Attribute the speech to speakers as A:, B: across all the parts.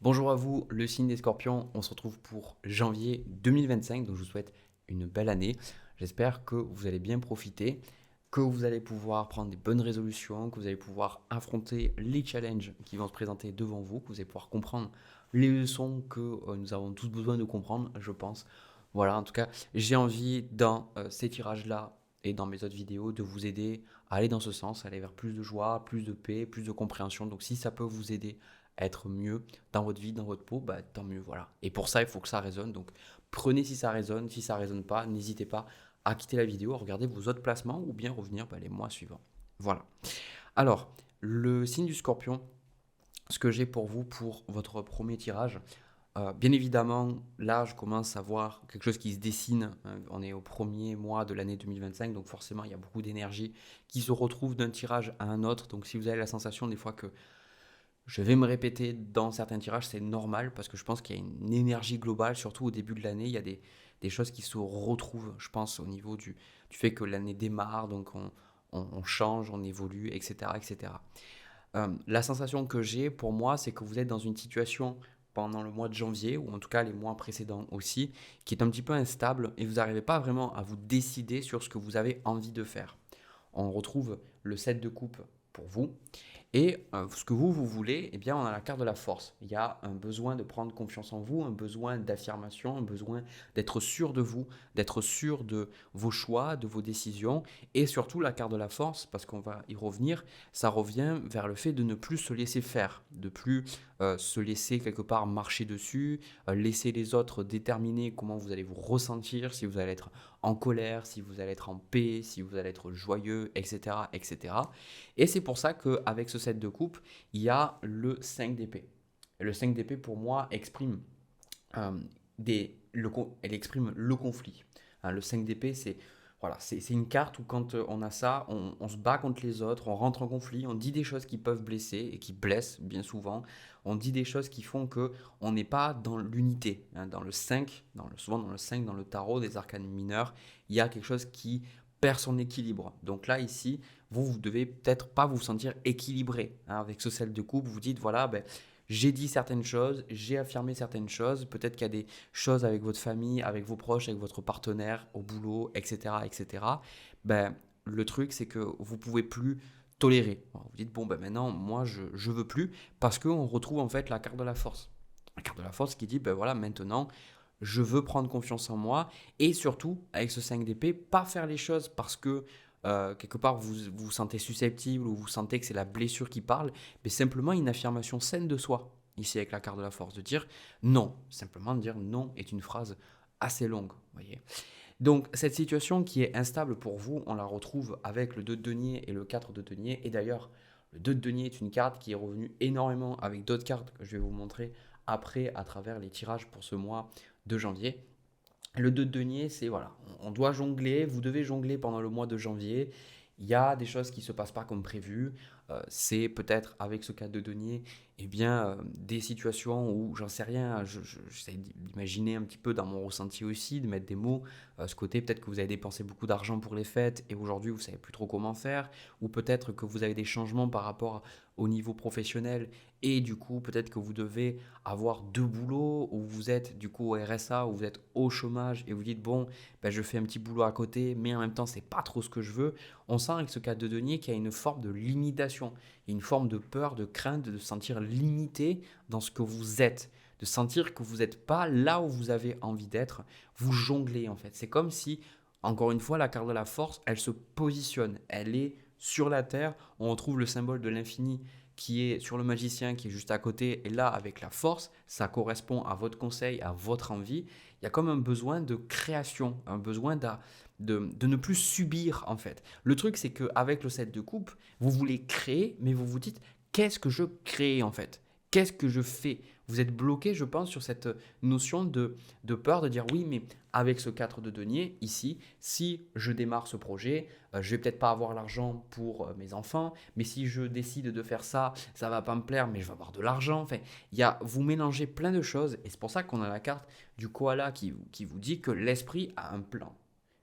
A: Bonjour à vous, le signe des scorpions. On se retrouve pour janvier 2025, donc je vous souhaite une belle année. J'espère que vous allez bien profiter, que vous allez pouvoir prendre des bonnes résolutions, que vous allez pouvoir affronter les challenges qui vont se présenter devant vous, que vous allez pouvoir comprendre les leçons que nous avons tous besoin de comprendre, je pense. Voilà, en tout cas, j'ai envie dans ces tirages-là et dans mes autres vidéos de vous aider à aller dans ce sens, à aller vers plus de joie, plus de paix, plus de compréhension. Donc si ça peut vous aider à être mieux dans votre vie, dans votre peau, bah, tant mieux, voilà. Et pour ça, il faut que ça résonne. Donc, prenez si ça résonne pas, n'hésitez pas à quitter la vidéo, à regarder vos autres placements ou bien revenir les mois suivants. Voilà. Alors, le signe du scorpion, ce que j'ai pour vous pour votre premier tirage, bien évidemment, là, je commence à voir quelque chose qui se dessine. On est au premier mois de l'année 2025, donc forcément, il y a beaucoup d'énergie qui se retrouve d'un tirage à un autre. Donc, si vous avez la sensation des fois que je vais me répéter dans certains tirages, c'est normal parce que je pense qu'il y a une énergie globale, surtout au début de l'année. Il y a des choses qui se retrouvent, je pense, au niveau du fait que l'année démarre, donc on change, on évolue, etc. etc. La sensation que j'ai pour moi, c'est que vous êtes dans une situation pendant le mois de janvier, ou en tout cas les mois précédents aussi, qui est un petit peu instable et vous n'arrivez pas vraiment à vous décider sur ce que vous avez envie de faire. On retrouve le 7 de coupe pour vous. Et ce que vous voulez, eh bien, on a la carte de la force. Il y a un besoin de prendre confiance en vous, un besoin d'affirmation, un besoin d'être sûr de vous, d'être sûr de vos choix, de vos décisions. Et surtout, la carte de la force, parce qu'on va y revenir, ça revient vers le fait de ne plus se laisser faire, de plus se laisser quelque part marcher dessus, laisser les autres déterminer comment vous allez vous ressentir, si vous allez être en colère, si vous allez être en paix, si vous allez être joyeux, etc. etc. Et c'est pour ça qu'avec ce set de coupe, il y a le 5 d'épée. Et le 5 d'épée, pour moi, exprime, euh, elle exprime le conflit. Hein, le 5 d'épée, c'est voilà, c'est une carte où quand on a ça, on se bat contre les autres, on rentre en conflit, on dit des choses qui peuvent blesser et qui blessent bien souvent. On dit des choses qui font que on n'est pas dans l'unité. Hein, dans le 5, souvent dans le 5, dans le tarot des arcanes mineurs, il y a quelque chose qui perd son équilibre. Donc là, ici, vous devez peut-être pas vous sentir équilibré. Hein, avec ce sel de coupe, vous dites, voilà, j'ai dit certaines choses, j'ai affirmé certaines choses, peut-être qu'il y a des choses avec votre famille, avec vos proches, avec votre partenaire, au boulot, etc. etc. Le truc, c'est que vous pouvez plus tolérer. Alors, vous dites, bon, maintenant, moi, je veux plus, parce qu'on retrouve en fait la carte de la force. La carte de la force qui dit, voilà, maintenant, je veux prendre confiance en moi, et surtout, avec ce 5 d'épée, pas faire les choses parce que quelque part vous vous sentez susceptible ou vous sentez que c'est la blessure qui parle, mais simplement une affirmation saine de soi, ici avec la carte de la force, de dire non. Simplement dire non est une phrase assez longue, voyez. Donc cette situation qui est instable pour vous, on la retrouve avec le 2 de denier et le 4 de denier, et d'ailleurs le 2 de denier est une carte qui est revenue énormément avec d'autres cartes que je vais vous montrer après à travers les tirages pour ce mois de janvier. Le 2 de denier, c'est voilà, on doit jongler, vous devez jongler pendant le mois de janvier. Il y a des choses qui ne se passent pas comme prévu. C'est peut-être avec ce 4 de denier, des situations où j'en sais rien, j'essaie d'imaginer un petit peu dans mon ressenti aussi, de mettre des mots. Ce côté, peut-être que vous avez dépensé beaucoup d'argent pour les fêtes et aujourd'hui vous ne savez plus trop comment faire, ou peut-être que vous avez des changements par rapport au niveau professionnel et du coup peut-être que vous devez avoir deux boulots ou vous êtes du coup au RSA ou vous êtes au chômage et vous dites bon je fais un petit boulot à côté mais en même temps c'est pas trop ce que je veux. On sent avec ce cas de denier qu'il y a une forme de limitation, une forme de peur, de crainte de se sentir limité dans ce que vous êtes, de sentir que vous n'êtes pas là où vous avez envie d'être. Vous jonglez en fait, c'est comme si encore une fois la carte de la force elle se positionne, elle est sur la terre, on retrouve le symbole de l'infini qui est sur le magicien qui est juste à côté, et là avec la force, ça correspond à votre conseil, à votre envie. Il y a comme un besoin de création, un besoin de ne plus subir en fait. Le truc c'est qu'avec le set de coupe, vous voulez créer, mais vous vous dites qu'est-ce que je crée en fait? Qu'est-ce que je fais? Vous êtes bloqué, je pense, sur cette notion de peur de dire oui, mais avec ce 4 de denier, ici, si je démarre ce projet, je vais peut-être pas avoir l'argent pour mes enfants, mais si je décide de faire ça, ça va pas me plaire, mais je vais avoir de l'argent. Enfin, vous mélangez plein de choses, et c'est pour ça qu'on a la carte du koala qui vous dit que l'esprit a un plan,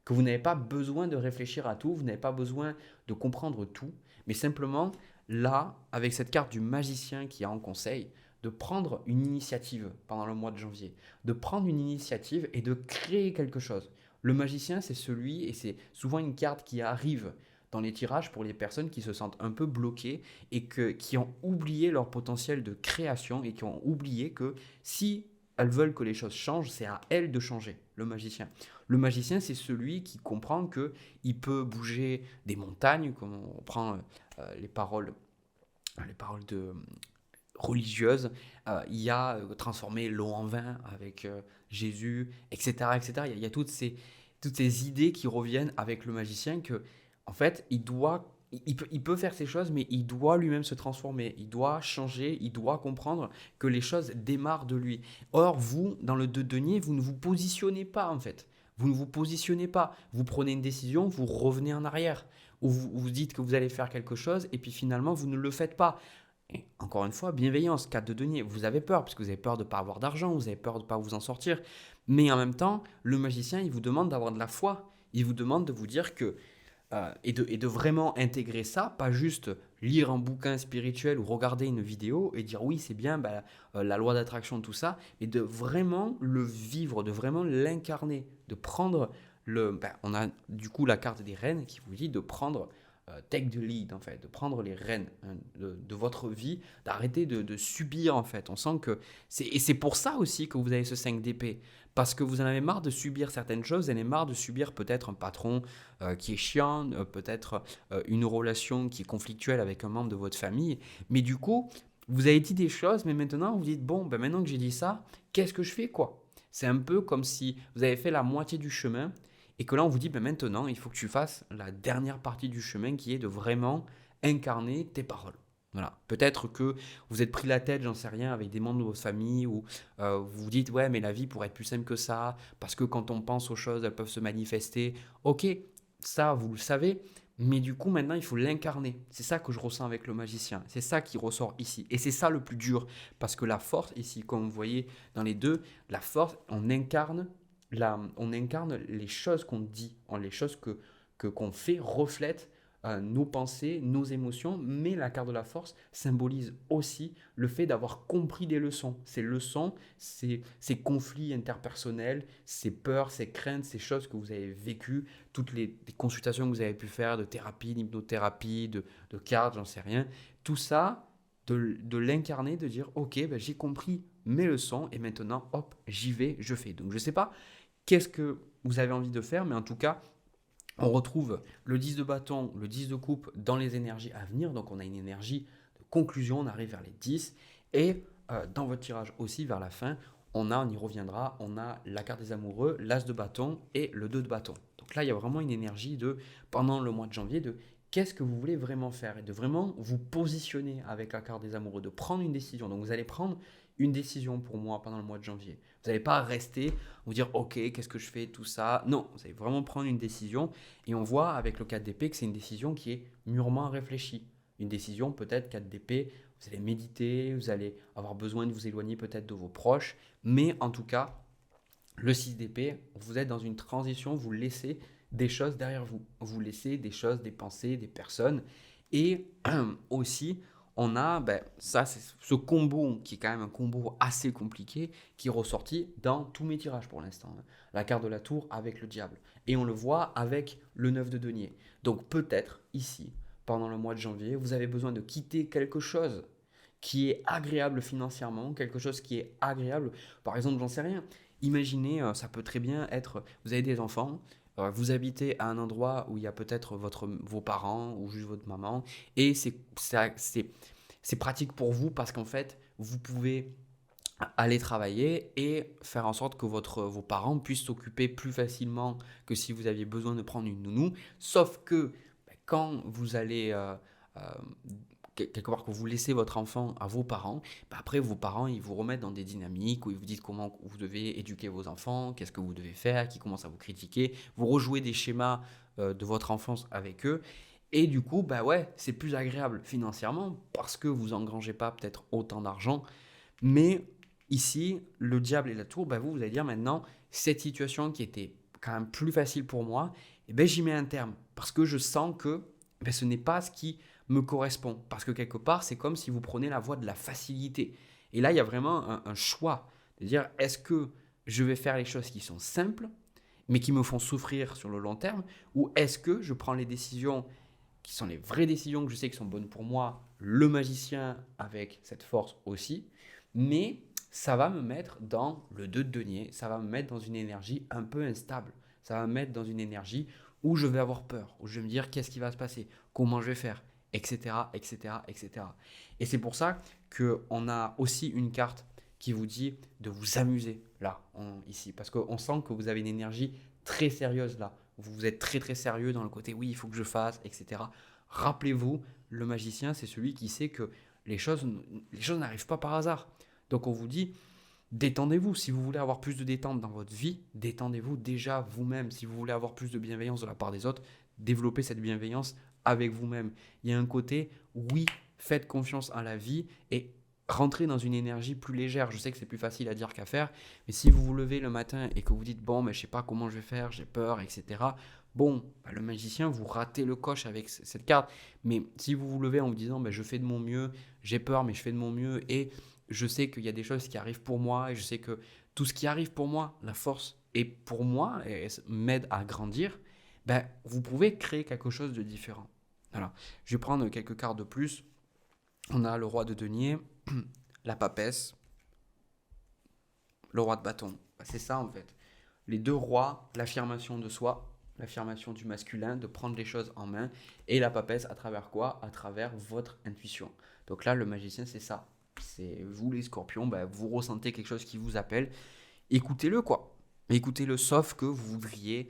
A: que vous n'avez pas besoin de réfléchir à tout, vous n'avez pas besoin de comprendre tout, mais simplement, là, avec cette carte du magicien qui est en conseil, de prendre une initiative pendant le mois de janvier, de prendre une initiative et de créer quelque chose. Le magicien, c'est celui, et c'est souvent une carte qui arrive dans les tirages pour les personnes qui se sentent un peu bloquées et qui ont oublié leur potentiel de création et qui ont oublié que si elles veulent que les choses changent, c'est à elles de changer, le magicien. Le magicien, c'est celui qui comprend qu'il peut bouger des montagnes, comme on prend les paroles religieuses. Il y a transformer l'eau en vin avec Jésus, etc. etc. Il y a toutes ces idées qui reviennent avec le magicien que, en fait, il peut faire ces choses, mais il doit lui-même se transformer, il doit changer, il doit comprendre que les choses démarrent de lui. Or, vous, dans le 2 denier, vous ne vous positionnez pas, en fait. Vous ne vous positionnez pas. Vous prenez une décision, vous revenez en arrière. Ou vous dites que vous allez faire quelque chose, et puis finalement, vous ne le faites pas. Et encore une fois, bienveillance, 4 de denier. Vous avez peur, parce que vous avez peur de ne pas avoir d'argent, vous avez peur de ne pas vous en sortir. Mais en même temps, le magicien, il vous demande d'avoir de la foi. Il vous demande de vous dire que et de vraiment intégrer ça, pas juste lire un bouquin spirituel ou regarder une vidéo et dire oui c'est bien, la loi d'attraction, tout ça, mais de vraiment le vivre, de vraiment l'incarner, de prendre on a du coup la carte des reines qui vous dit de prendre take the lead en fait, de prendre les rênes hein, de votre vie, d'arrêter de subir en fait. On sent que et c'est pour ça aussi que vous avez ce 5 d'épée, parce que vous en avez marre de subir certaines choses, vous en avez marre de subir peut-être un patron qui est chiant, peut-être une relation qui est conflictuelle avec un membre de votre famille, mais du coup, vous avez dit des choses, mais maintenant vous dites, bon, maintenant que j'ai dit ça, qu'est-ce que je fais quoi? C'est un peu comme si vous avez fait la moitié du chemin et que là, on vous dit, maintenant, il faut que tu fasses la dernière partie du chemin qui est de vraiment incarner tes paroles. Voilà. Peut-être que vous êtes pris la tête, j'en sais rien, avec des membres de votre famille, ou vous vous dites, ouais, mais la vie pourrait être plus simple que ça, parce que quand on pense aux choses, elles peuvent se manifester. Ok, ça, vous le savez, mais du coup, maintenant, il faut l'incarner. C'est ça que je ressens avec le magicien. C'est ça qui ressort ici. Et c'est ça le plus dur, parce que la force, ici, comme vous voyez dans les deux, la force, on incarne les choses qu'on dit, les choses qu'on fait reflètent nos pensées, nos émotions, mais la carte de la force symbolise aussi le fait d'avoir compris des leçons. Ces leçons, ces conflits interpersonnels, ces peurs, ces craintes, ces choses que vous avez vécues, toutes les consultations que vous avez pu faire de thérapie, d'hypnothérapie, de cartes, j'en sais rien, tout ça, de l'incarner, de dire ok, j'ai compris mes leçons et maintenant, hop, j'y vais, je fais. Donc je ne sais pas qu'est-ce que vous avez envie de faire, mais en tout cas, on retrouve le 10 de bâton, le 10 de coupe dans les énergies à venir. Donc on a une énergie de conclusion, on arrive vers les 10. Et dans votre tirage aussi, vers la fin, on y reviendra, on a la carte des amoureux, l'as de bâton et le 2 de bâton. Donc là, il y a vraiment une énergie pendant le mois de janvier, de qu'est-ce que vous voulez vraiment faire et de vraiment vous positionner avec la carte des amoureux, de prendre une décision. Donc vous allez prendre une décision pour moi pendant le mois de janvier. Vous n'allez pas rester, vous dire ok, qu'est-ce que je fais, tout ça. Non, vous allez vraiment prendre une décision et on voit avec le 4 d'épée que c'est une décision qui est mûrement réfléchie. Une décision peut-être 4 d'épée, vous allez méditer, vous allez avoir besoin de vous éloigner peut-être de vos proches, mais en tout cas, le 6 d'épée, vous êtes dans une transition, vous laissez des choses derrière vous. Vous laissez des choses, des pensées, des personnes. Et aussi, on a ça, c'est ce combo qui est quand même un combo assez compliqué qui est ressorti dans tous mes tirages pour l'instant. La carte de la tour avec le diable. Et on le voit avec le 9 de denier. Donc peut-être ici, pendant le mois de janvier, vous avez besoin de quitter quelque chose qui est agréable financièrement, quelque chose qui est agréable. Par exemple, j'en sais rien. Imaginez, ça peut très bien être, vous avez des enfants, vous habitez à un endroit où il y a peut-être vos parents ou juste votre maman, et c'est pratique pour vous parce qu'en fait, vous pouvez aller travailler et faire en sorte que vos parents puissent s'occuper plus facilement que si vous aviez besoin de prendre une nounou. Sauf que quand vous allez euh, quelque part que vous laissez votre enfant à vos parents, après vos parents ils vous remettent dans des dynamiques où ils vous disent comment vous devez éduquer vos enfants, qu'est-ce que vous devez faire, qui commence à vous critiquer, vous rejouez des schémas de votre enfance avec eux. Et du coup, c'est plus agréable financièrement parce que vous engrangez pas peut-être autant d'argent. Mais ici, le diable et la tour, vous allez dire maintenant, cette situation qui était quand même plus facile pour moi, j'y mets un terme parce que je sens que ce n'est pas ce qui me correspond. Parce que quelque part, c'est comme si vous prenez la voie de la facilité. Et là, il y a vraiment un choix de dire, est-ce que je vais faire les choses qui sont simples, mais qui me font souffrir sur le long terme, ou est-ce que je prends les décisions qui sont les vraies décisions que je sais qui sont bonnes pour moi, le magicien avec cette force aussi, mais ça va me mettre dans le 2 de denier, ça va me mettre dans une énergie un peu instable, ça va me mettre dans une énergie où je vais avoir peur, où je vais me dire qu'est-ce qui va se passer, comment je vais faire, etc., etc., etc. Et c'est pour ça qu'on a aussi une carte qui vous dit de vous amuser là, ici, parce qu'on sent que vous avez une énergie très sérieuse là. Vous êtes très très sérieux dans le côté oui, il faut que je fasse, etc. Rappelez-vous, le magicien, c'est celui qui sait que les choses n'arrivent pas par hasard. Donc on vous dit, détendez-vous. Si vous voulez avoir plus de détente dans votre vie, détendez-vous déjà vous-même. Si vous voulez avoir plus de bienveillance de la part des autres, développez cette bienveillance avec vous-même. Il y a un côté, oui, faites confiance à la vie et rentrez dans une énergie plus légère. Je sais que c'est plus facile à dire qu'à faire, mais si vous vous levez le matin et que vous dites, bon, mais je ne sais pas comment je vais faire, j'ai peur, etc. Bon, le magicien, vous ratez le coche avec cette carte. Mais si vous vous levez en vous disant, je fais de mon mieux, j'ai peur, mais je fais de mon mieux et je sais qu'il y a des choses qui arrivent pour moi et je sais que tout ce qui arrive pour moi, la force est pour moi et m'aide à grandir, vous pouvez créer quelque chose de différent. Voilà. Je vais prendre quelques cartes de plus. On a le roi de denier, la papesse, le roi de bâton. C'est ça en fait. Les deux rois, l'affirmation de soi, l'affirmation du masculin, de prendre les choses en main, et la papesse à travers quoi? À travers votre intuition. Donc là, le magicien, c'est ça. C'est vous les scorpions, vous ressentez quelque chose qui vous appelle, écoutez-le quoi. Écoutez-le, sauf que vous voudriez,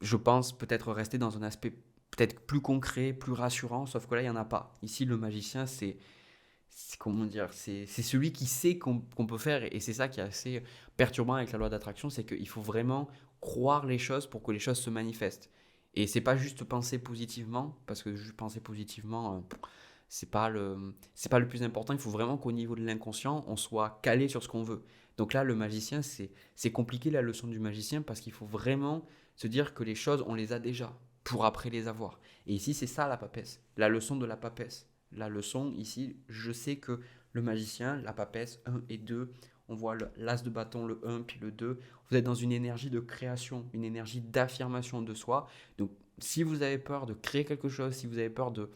A: je pense, peut-être rester dans un aspect peut-être plus concret, plus rassurant, sauf que là, il n'y en a pas. Ici, le magicien, comment dire, c'est celui qui sait qu'on peut faire, et c'est ça qui est assez perturbant avec la loi d'attraction, c'est qu'il faut vraiment croire les choses pour que les choses se manifestent. Et c'est pas juste penser positivement, parce que juste penser positivement, c'est pas le plus important. Il faut vraiment qu'au niveau de l'inconscient, on soit calé sur ce qu'on veut. Donc là, le magicien, c'est compliqué la leçon du magicien, parce qu'il faut vraiment se dire que les choses, on les a déjà, pour après les avoir. Et ici, c'est ça la papesse, la leçon de la papesse. La leçon ici, je sais que le magicien, la papesse, 1 et 2, on voit l'as de bâton, le 1 puis le 2, vous êtes dans une énergie de création, une énergie d'affirmation de soi. Donc si vous avez peur de créer quelque chose, si vous avez peur de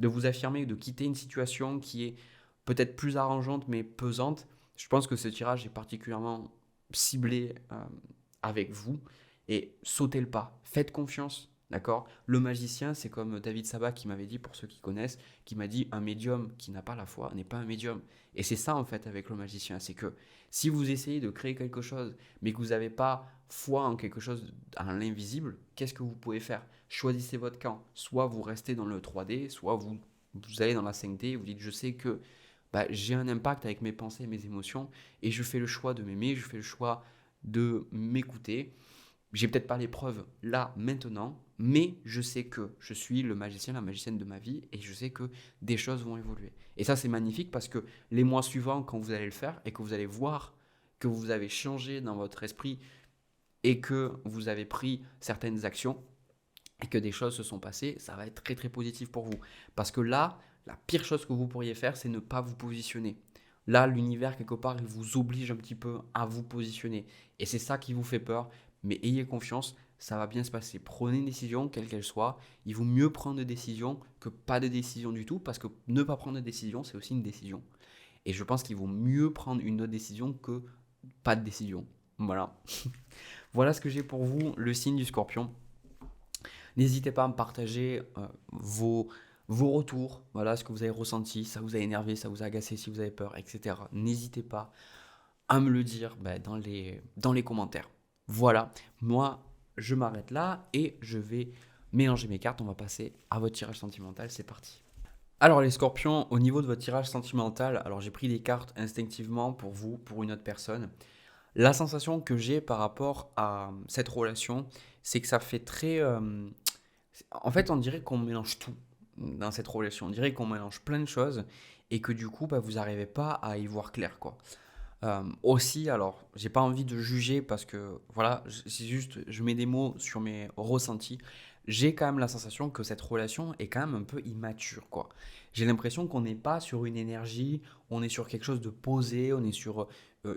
A: vous affirmer, de quitter une situation qui est peut-être plus arrangeante mais pesante, je pense que ce tirage est particulièrement ciblé avec vous. Et sautez le pas, faites confiance. D'accord. Le magicien, c'est comme David Sabat qui m'avait dit, pour ceux qui connaissent, qui m'a dit un médium qui n'a pas la foi n'est pas un médium. Et c'est ça en fait avec le magicien, c'est que si vous essayez de créer quelque chose, mais que vous n'avez pas foi en quelque chose, en l'invisible, qu'est-ce que vous pouvez faire? Choisissez votre camp. Soit vous restez dans le 3D, soit vous allez dans la 5D et vous dites je sais que j'ai un impact avec mes pensées et mes émotions et je fais le choix de m'aimer, je fais le choix de m'écouter. J'ai peut-être pas les preuves là, maintenant, mais je sais que je suis le magicien, la magicienne de ma vie et je sais que des choses vont évoluer. Et ça, c'est magnifique parce que les mois suivants, quand vous allez le faire et que vous allez voir que vous avez changé dans votre esprit et que vous avez pris certaines actions et que des choses se sont passées, ça va être très très positif pour vous. Parce que là, la pire chose que vous pourriez faire, c'est ne pas vous positionner. Là, l'univers, quelque part, il vous oblige un petit peu à vous positionner. Et c'est ça qui vous fait peur. Mais ayez confiance, ça va bien se passer. Prenez une décision, quelle qu'elle soit. Il vaut mieux prendre des décisions que pas de décision du tout, parce que ne pas prendre de décision, c'est aussi une décision. Et je pense qu'il vaut mieux prendre une autre décision que pas de décision. Voilà. Voilà ce que j'ai pour vous, le signe du scorpion. N'hésitez pas à me partager vos retours, voilà ce que vous avez ressenti, ça vous a énervé, ça vous a agacé, si vous avez peur, etc. N'hésitez pas à me le dire dans les commentaires. Voilà, moi je m'arrête là et je vais mélanger mes cartes. On va passer à votre tirage sentimental, c'est parti. Alors les scorpions, au niveau de votre tirage sentimental, alors j'ai pris des cartes instinctivement pour vous, pour une autre personne. La sensation que j'ai par rapport à cette relation, c'est que ça fait très... en fait, on dirait qu'on mélange tout dans cette relation. On dirait qu'on mélange plein de choses et que du coup, vous n'arrivez pas à y voir clair, quoi. Aussi, alors, j'ai pas envie de juger parce que, voilà, c'est juste, je mets des mots sur mes ressentis. j'ai quand même la sensation que cette relation est quand même un peu immature, quoi. J'ai l'impression qu'on n'est pas sur une énergie, on est sur quelque chose de posé, on est sur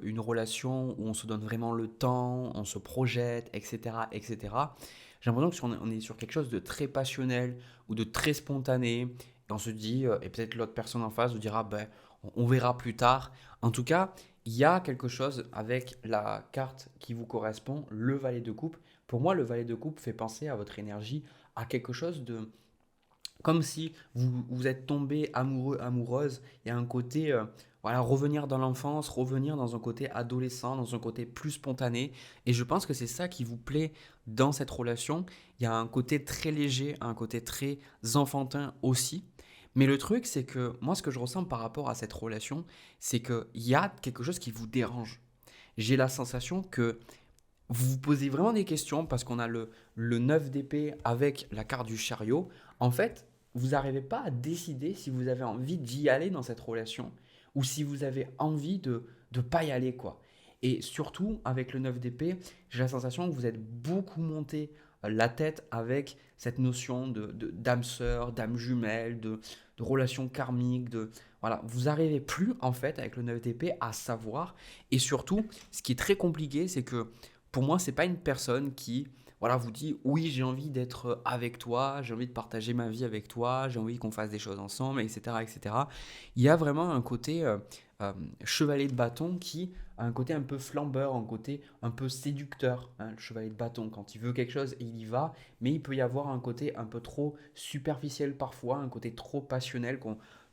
A: une relation où on se donne vraiment le temps, on se projette, etc., etc. J'ai l'impression que on est sur quelque chose de très passionnel ou de très spontané. Et on se dit, et peut-être l'autre personne en face vous dira, ben, on verra plus tard. En tout cas, il y a quelque chose avec la carte qui vous correspond, le valet de coupe. Pour moi, le valet de coupe fait penser à votre énergie, à quelque chose de, comme si vous êtes tombé amoureux, amoureuse. Il y a un côté, voilà, revenir dans l'enfance, revenir dans un côté adolescent, dans un côté plus spontané. Et je pense que c'est ça qui vous plaît dans cette relation. Il y a un côté très léger, un côté très enfantin aussi. Mais le truc, c'est que moi, ce que je ressens par rapport à cette relation, c'est qu'il y a quelque chose qui vous dérange. J'ai la sensation que vous vous posez vraiment des questions parce qu'on a le 9 d'épée avec la carte du chariot. En fait, vous n'arrivez pas à décider si vous avez envie d'y aller dans cette relation ou si vous avez envie de ne pas y aller, quoi. Et surtout, avec le 9 d'épée, j'ai la sensation que vous êtes beaucoup monté la tête avec cette notion d'âme sœur, d'âme jumelle, de relation karmique, voilà, vous n'arrivez plus en fait avec le 9 d'épée à savoir. Et surtout, ce qui est très compliqué, c'est que pour moi, c'est pas une personne qui, voilà, vous dit oui, j'ai envie d'être avec toi, j'ai envie de partager ma vie avec toi, j'ai envie qu'on fasse des choses ensemble, etc., etc. Il y a vraiment un côté chevalier de bâton qui a un côté un peu flambeur, un côté un peu séducteur, hein, le chevalier de bâton. Quand il veut quelque chose, il y va, mais il peut y avoir un côté un peu trop superficiel parfois, un côté trop passionnel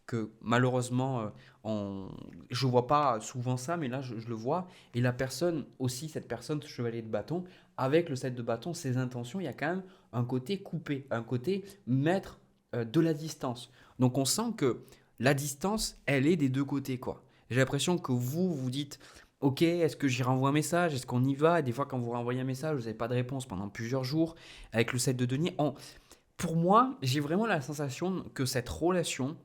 A: que malheureusement, je vois pas souvent ça, mais là, je le vois. Et la personne aussi, cette personne, ce chevalier de bâton, avec le 7 de bâton, ses intentions, il y a quand même un côté coupé, un côté mettre de la distance. Donc on sent que la distance, elle est des deux côtés, quoi. J'ai l'impression que vous dites, ok, est-ce que j'y renvoie un message, est-ce qu'on y va? Et des fois, quand vous renvoyez un message, vous n'avez pas de réponse pendant plusieurs jours. Avec le 7 de denier, pour moi, j'ai vraiment la sensation que cette relation,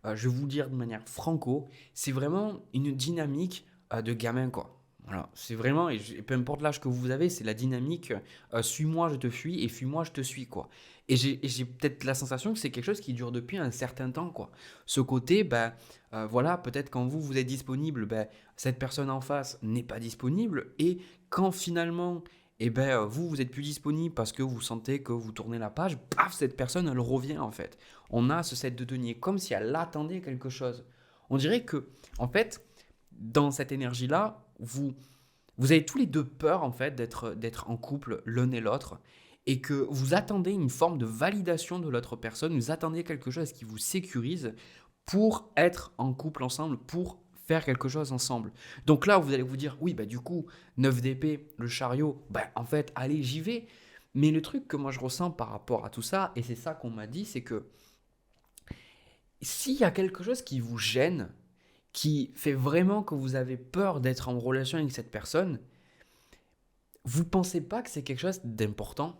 A: je vais vous le dire de manière franco, c'est vraiment une dynamique de gamin, quoi. Voilà, c'est vraiment, et peu importe l'âge que vous avez, c'est la dynamique suis-moi, je te fuis, et fuis-moi, je te suis, quoi. Et j'ai peut-être la sensation que c'est quelque chose qui dure depuis un certain temps, quoi. Ce côté, ben, voilà, peut-être quand vous êtes disponible, ben, cette personne en face n'est pas disponible, et quand finalement, eh ben, vous êtes plus disponible parce que vous sentez que vous tournez la page, paf, cette personne, elle revient, en fait. On a ce 7 de denier, comme si elle attendait quelque chose. On dirait que, en fait, dans cette énergie-là, vous avez tous les deux peur en fait d'être en couple l'un et l'autre et que vous attendez une forme de validation de l'autre personne, vous attendez quelque chose qui vous sécurise pour être en couple ensemble, pour faire quelque chose ensemble. Donc là, vous allez vous dire, oui, bah du coup, 9 d'épée, le chariot, bah en fait, allez, j'y vais. Mais le truc que moi je ressens par rapport à tout ça, et c'est ça qu'on m'a dit, c'est que s'il y a quelque chose qui vous gêne, qui fait vraiment que vous avez peur d'être en relation avec cette personne, vous ne pensez pas que c'est quelque chose d'important?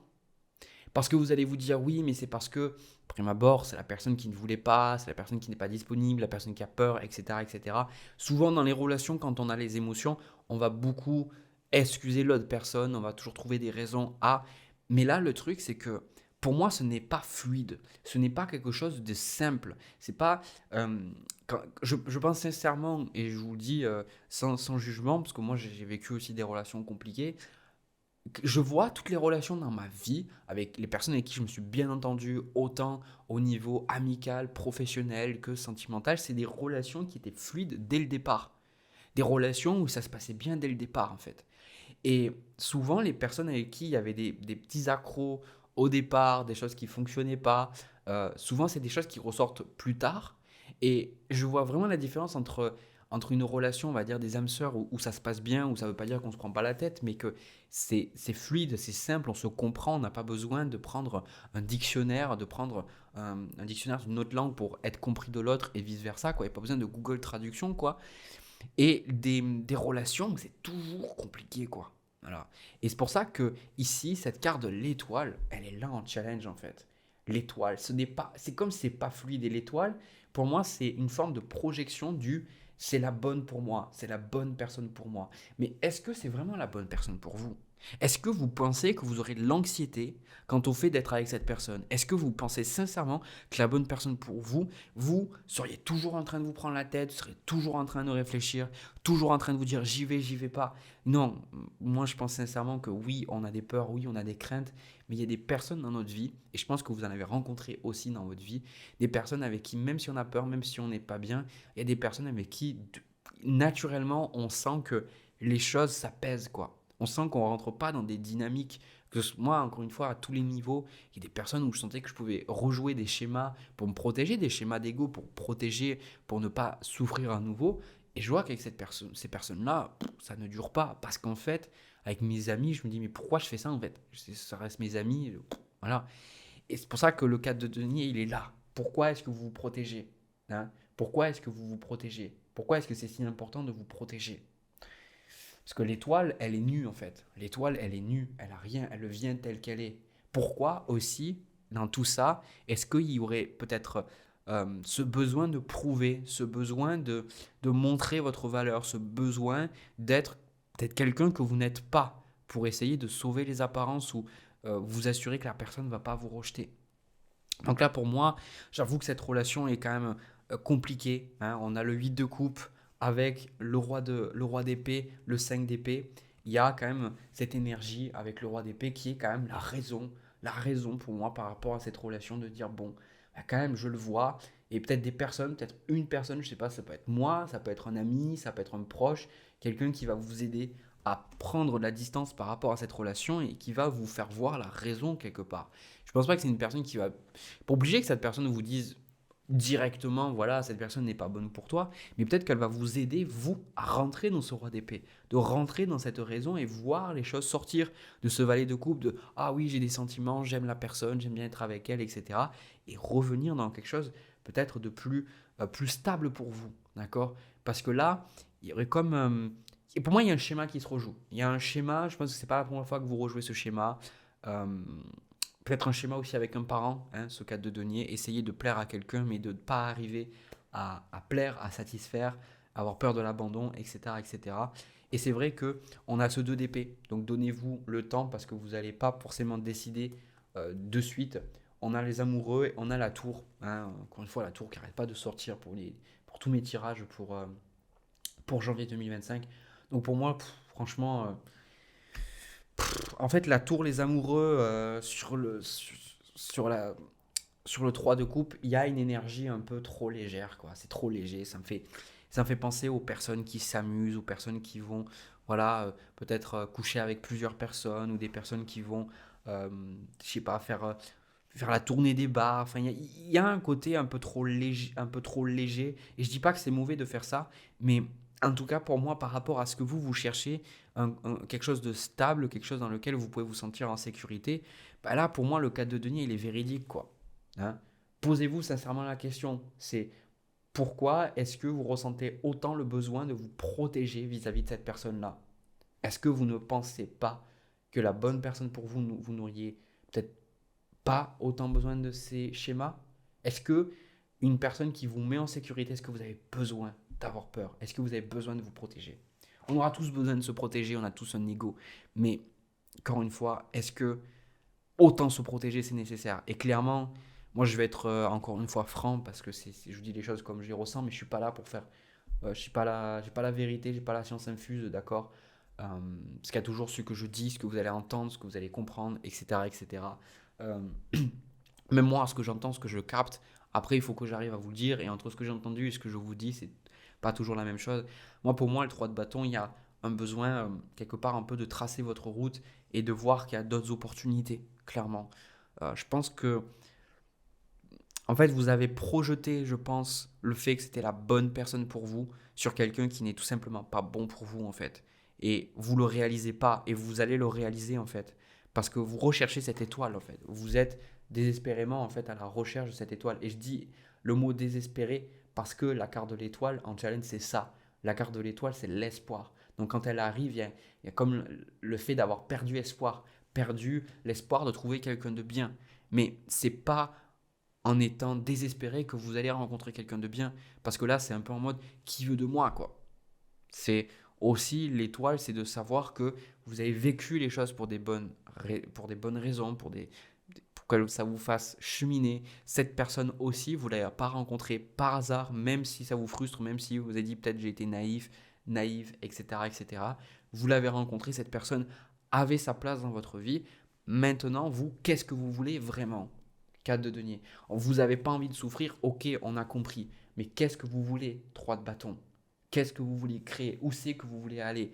A: Parce que vous allez vous dire oui, mais c'est parce que, prime abord, c'est la personne qui ne voulait pas, c'est la personne qui n'est pas disponible, la personne qui a peur, etc., etc. Souvent dans les relations, quand on a les émotions, on va beaucoup excuser l'autre personne, on va toujours trouver des raisons à. Mais là, le truc, c'est que pour moi, ce n'est pas fluide, ce n'est pas quelque chose de simple. C'est pas. Je pense sincèrement, et je vous le dis sans jugement, parce que moi j'ai vécu aussi des relations compliquées, je vois toutes les relations dans ma vie avec les personnes avec qui je me suis bien entendu, autant au niveau amical, professionnel que sentimental. C'est des relations qui étaient fluides dès le départ. Des relations où ça se passait bien dès le départ, en fait. Et souvent, les personnes avec qui il y avait des petits accros au départ, des choses qui ne fonctionnaient pas, souvent, c'est des choses qui ressortent plus tard. Et je vois vraiment la différence entre une relation, on va dire, des âmes sœurs où ça se passe bien, où ça ne veut pas dire qu'on ne se prend pas la tête, mais que c'est fluide, c'est simple, on se comprend, on n'a pas besoin de prendre un dictionnaire, de prendre un dictionnaire d'une autre langue pour être compris de l'autre et vice-versa, quoi. Il n'y a pas besoin de Google Traduction, quoi. Et des relations, c'est toujours compliqué, quoi. Voilà. Et c'est pour ça que ici, cette carte de l'étoile, elle est là en challenge, en fait. L'étoile, ce n'est pas, c'est comme si c'est pas fluide. Et l'étoile, pour moi, c'est une forme de projection du c'est la bonne pour moi, c'est la bonne personne pour moi. Mais est-ce que c'est vraiment la bonne personne pour vous? Est-ce que vous pensez que vous aurez de l'anxiété quant au fait d'être avec cette personne? Est-ce que vous pensez sincèrement que la bonne personne pour vous, vous seriez toujours en train de vous prendre la tête, vous serez toujours en train de réfléchir, toujours en train de vous dire j'y vais pas? Non, moi je pense sincèrement que oui, on a des peurs, oui, on a des craintes, mais il y a des personnes dans notre vie, et je pense que vous en avez rencontré aussi dans votre vie, des personnes avec qui, même si on a peur, même si on n'est pas bien, il y a des personnes avec qui, naturellement, on sent que les choses, ça pèse, quoi. On sent qu'on rentre pas dans des dynamiques. Moi, encore une fois, à tous les niveaux, il y a des personnes où je sentais que je pouvais rejouer des schémas pour me protéger, des schémas d'ego pour protéger, pour ne pas souffrir à nouveau. Et je vois qu'avec ces personnes-là, ça ne dure pas. Parce qu'en fait, avec mes amis, je me dis, mais pourquoi je fais ça en fait? Ça reste mes amis. Voilà. Et c'est pour ça que le cadre de denier, il est là. Pourquoi est-ce que vous vous protégez, hein? Pourquoi est-ce que vous vous protégez? Pourquoi est-ce que c'est si important de vous protéger? Parce que l'étoile, elle est nue en fait. L'étoile, elle est nue, elle a rien, elle vient telle qu'elle est. Pourquoi aussi, dans tout ça, est-ce qu'il y aurait peut-être ce besoin de prouver, ce besoin de montrer votre valeur, ce besoin d'être peut-être quelqu'un que vous n'êtes pas pour essayer de sauver les apparences ou vous assurer que la personne ne va pas vous rejeter. Donc là, pour moi, j'avoue que cette relation est quand même compliquée, hein. On a le 8 de coupe avec le roi d'épée, le 5 d'épée. Il y a quand même cette énergie avec le roi d'épée qui est quand même la raison pour moi par rapport à cette relation de dire, bon, bah, quand même, je le vois. Et peut-être des personnes, peut-être une personne, je sais pas, ça peut être moi, ça peut être un ami, ça peut être un proche, quelqu'un qui va vous aider à prendre de la distance par rapport à cette relation et qui va vous faire voir la raison quelque part. Je pense pas que c'est une personne qui va pas obligé que cette personne vous dise directement, voilà, cette personne n'est pas bonne pour toi, mais peut-être qu'elle va vous aider, vous, à rentrer dans ce roi d'épée, de rentrer dans cette raison et voir les choses sortir de ce valet de coupe, de ah oui, j'ai des sentiments, j'aime la personne, j'aime bien être avec elle, etc. Et revenir dans quelque chose peut-être de plus stable pour vous, d'accord? Parce que là, il y aurait comme. Et pour moi, il y a un schéma qui se rejoue. Il y a un schéma, je pense que c'est pas la première fois que vous rejouez ce schéma. Euh, Peut-être un schéma aussi avec un parent, hein, ce cadre de denier, essayer de plaire à quelqu'un, mais de ne pas arriver à plaire, à satisfaire, avoir peur de l'abandon, etc., etc. Et cetera. Et c'est vrai que on a ce 2 d'épée, donc donnez-vous le temps parce que vous n'allez pas forcément décider de suite. On a les amoureux, et on a la tour, hein, encore une fois la tour qui n'arrête pas de sortir pour tous mes tirages pour janvier 2025. Donc pour moi, franchement, en fait, la tour, les amoureux, sur le 3 de coupe, il y a une énergie un peu trop légère, quoi. C'est trop léger. Ça me fait penser aux personnes qui s'amusent, aux personnes qui vont, voilà, peut-être coucher avec plusieurs personnes, ou des personnes qui vont, euh, je sais pas, faire la tournée des bars. Enfin, il y a un côté un peu trop léger, un peu trop léger. Et je dis pas que c'est mauvais de faire ça, mais en tout cas, pour moi, par rapport à ce que vous cherchez, quelque chose de stable, quelque chose dans lequel vous pouvez vous sentir en sécurité, bah là, pour moi, le cas de Denis, il est véridique, quoi. Hein. Posez-vous sincèrement la question, c'est pourquoi est-ce que vous ressentez autant le besoin de vous protéger vis-à-vis de cette personne-là? Est-ce que vous ne pensez pas que la bonne personne pour vous, vous n'auriez peut-être pas autant besoin de ces schémas? Est-ce que une personne qui vous met en sécurité, est-ce que vous avez besoin d'avoir peur? Est-ce que vous avez besoin de vous protéger? On aura tous besoin de se protéger, on a tous un ego. Mais encore une fois, est-ce que autant se protéger c'est nécessaire? Et clairement, moi je vais être encore une fois franc parce que je vous dis les choses comme je les ressens, mais je suis pas là pour faire. Je suis pas là, j'ai pas la vérité, j'ai pas la science infuse, d'accord? Parce qu'il y a toujours ce que je dis, ce que vous allez entendre, ce que vous allez comprendre, etc., etc. Euh, Même moi, ce que j'entends, ce que je capte, après, il faut que j'arrive à vous le dire. Et entre ce que j'ai entendu et ce que je vous dis, c'est pas toujours la même chose. Moi, pour moi, le 3 de bâton, il y a un besoin, quelque part, un peu de tracer votre route et de voir qu'il y a d'autres opportunités, clairement. Je pense que, en fait, vous avez projeté, je pense, le fait que c'était la bonne personne pour vous sur quelqu'un qui n'est tout simplement pas bon pour vous, en fait. Et vous le réalisez pas, et vous allez le réaliser, en fait. Parce que vous recherchez cette étoile, en fait. Vous êtes désespérément, en fait, à la recherche de cette étoile. Et je dis le mot désespéré parce que la carte de l'étoile, en challenge, c'est ça. La carte de l'étoile, c'est l'espoir. Donc quand elle arrive, il y a comme le fait d'avoir perdu espoir, perdu l'espoir de trouver quelqu'un de bien. Mais c'est pas en étant désespéré que vous allez rencontrer quelqu'un de bien. Parce que là, c'est un peu en mode qui veut de moi, quoi. C'est Aussi, l'étoile, c'est de savoir que vous avez vécu les choses pour des bonnes raisons, pour que ça vous fasse cheminer. Cette personne aussi, vous ne l'avez pas rencontrée par hasard, même si ça vous frustre, même si vous avez dit peut-être j'ai été naïve, etc., etc. Vous l'avez rencontrée, cette personne avait sa place dans votre vie. Maintenant, vous, qu'est-ce que vous voulez vraiment? 4 de denier. Vous n'avez pas envie de souffrir, ok, on a compris. Mais qu'est-ce que vous voulez? 3 de bâton. Qu'est-ce que vous voulez créer? Où c'est que vous voulez aller?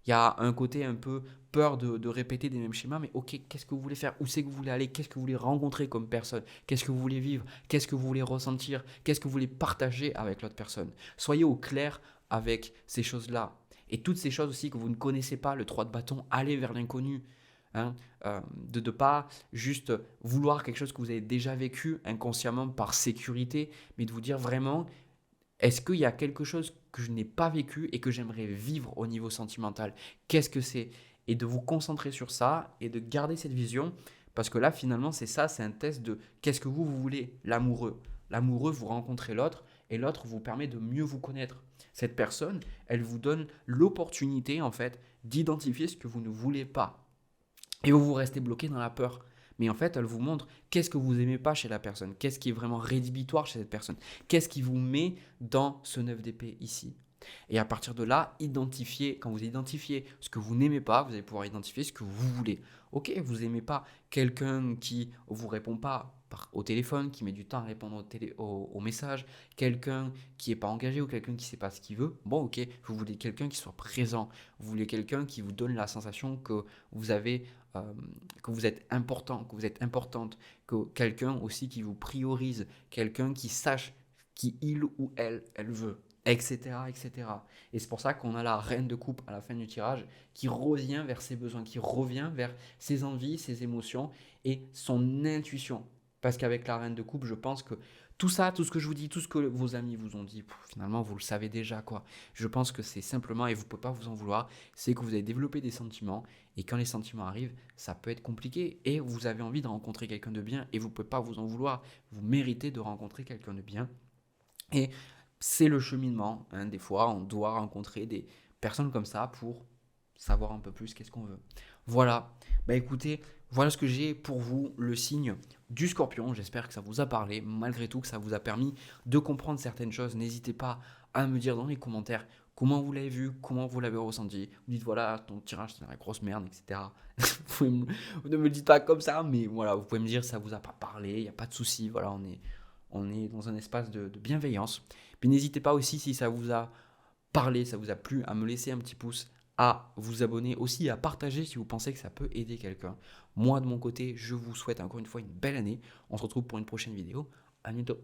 A: Il y a un côté un peu peur de répéter des mêmes schémas, mais ok, qu'est-ce que vous voulez faire? Où c'est que vous voulez aller? Qu'est-ce que vous voulez rencontrer comme personne? Qu'est-ce que vous voulez vivre? Qu'est-ce que vous voulez ressentir? Qu'est-ce que vous voulez partager avec l'autre personne? Soyez au clair avec ces choses-là. Et toutes ces choses aussi que vous ne connaissez pas, le 3 de bâton, allez vers l'inconnu. Hein, de ne pas juste vouloir quelque chose que vous avez déjà vécu inconsciemment par sécurité, mais de vous dire vraiment, est-ce qu'il y a quelque chose que je n'ai pas vécu et que j'aimerais vivre au niveau sentimental? Qu'est-ce que c'est? Et de vous concentrer sur ça et de garder cette vision, parce que là, finalement, c'est ça, c'est un test de qu'est-ce que vous voulez, l'amoureux. L'amoureux, vous rencontrez l'autre et l'autre vous permet de mieux vous connaître. Cette personne, elle vous donne l'opportunité, en fait, d'identifier ce que vous ne voulez pas. Et vous restez bloqué dans la peur. Mais en fait, elle vous montre qu'est-ce que vous n'aimez pas chez la personne, qu'est-ce qui est vraiment rédhibitoire chez cette personne, qu'est-ce qui vous met dans ce 9 d'épée ici. Et à partir de là, quand vous identifiez ce que vous n'aimez pas, vous allez pouvoir identifier ce que vous voulez. Ok, vous n'aimez pas quelqu'un qui ne vous répond pas au téléphone, qui met du temps à répondre au message, quelqu'un qui n'est pas engagé ou quelqu'un qui ne sait pas ce qu'il veut. Bon, ok, vous voulez quelqu'un qui soit présent, vous voulez quelqu'un qui vous donne la sensation que vous avez, que vous êtes important, que vous êtes importante, que quelqu'un aussi qui vous priorise, quelqu'un qui sache qui il ou elle veut, etc., etc. Et c'est pour ça qu'on a la reine de coupe à la fin du tirage qui revient vers ses besoins, qui revient vers ses envies, ses émotions et son intuition. Parce qu'avec la reine de coupe, je pense que tout ça, tout ce que je vous dis, tout ce que vos amis vous ont dit, finalement, vous le savez déjà, quoi. Je pense que c'est simplement, et vous ne pouvez pas vous en vouloir, c'est que vous avez développé des sentiments, et quand les sentiments arrivent, ça peut être compliqué, et vous avez envie de rencontrer quelqu'un de bien, et vous ne pouvez pas vous en vouloir. Vous méritez de rencontrer quelqu'un de bien. Et c'est le cheminement, hein. Des fois, on doit rencontrer des personnes comme ça pour savoir un peu plus qu'est-ce qu'on veut. Voilà, bah écoutez, voilà ce que j'ai pour vous, le signe du scorpion. J'espère que ça vous a parlé, malgré tout, que ça vous a permis de comprendre certaines choses. N'hésitez pas à me dire dans les commentaires comment vous l'avez vu, comment vous l'avez ressenti. Vous dites voilà, ton tirage c'est la grosse merde, etc. Vous ne me le dites pas comme ça, mais voilà, vous pouvez me dire ça vous a pas parlé, il n'y a pas de souci. Voilà, on est dans un espace de bienveillance. Puis n'hésitez pas aussi, si ça vous a parlé, ça vous a plu, à me laisser un petit pouce, à vous abonner aussi, à partager si vous pensez que ça peut aider quelqu'un. Moi, de mon côté, je vous souhaite encore une fois une belle année. On se retrouve pour une prochaine vidéo. À bientôt.